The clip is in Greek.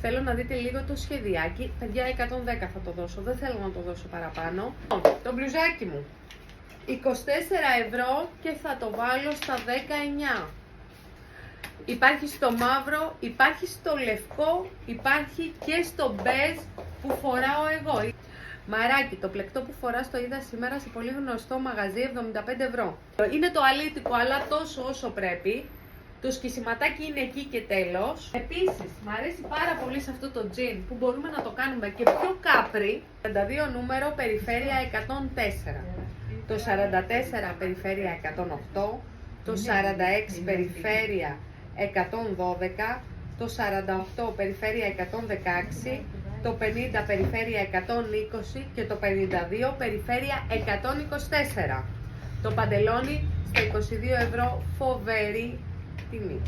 θέλω να δείτε λίγο το σχεδιάκι. Παιδιά, 110 θα το δώσω, δεν θέλω να το δώσω παραπάνω. Το μπλουζάκι μου, 24 ευρώ και θα το βάλω στα 19. Υπάρχει στο μαύρο, υπάρχει στο λευκό, υπάρχει και στο μπέζ που φοράω εγώ. Μαράκι, το πλεκτό που φοράς το είδα σήμερα σε πολύ γνωστό μαγαζί, 75 ευρώ. Είναι το αλήτικο, αλλά τόσο όσο πρέπει. Το σκισιματάκι είναι εκεί και τέλος. Επίσης, μου αρέσει πάρα πολύ σε αυτό το τζιν που μπορούμε να το κάνουμε και πιο κάπρι. 32 νούμερο, περιφέρεια 104. Το 44 περιφέρεια 108. Το 46 περιφέρεια 112. Το 48 περιφέρεια 116. Το 50 περιφέρεια 120 και το 52 περιφέρεια 124. Το παντελόνι στα 22 ευρώ, φοβερή τιμή.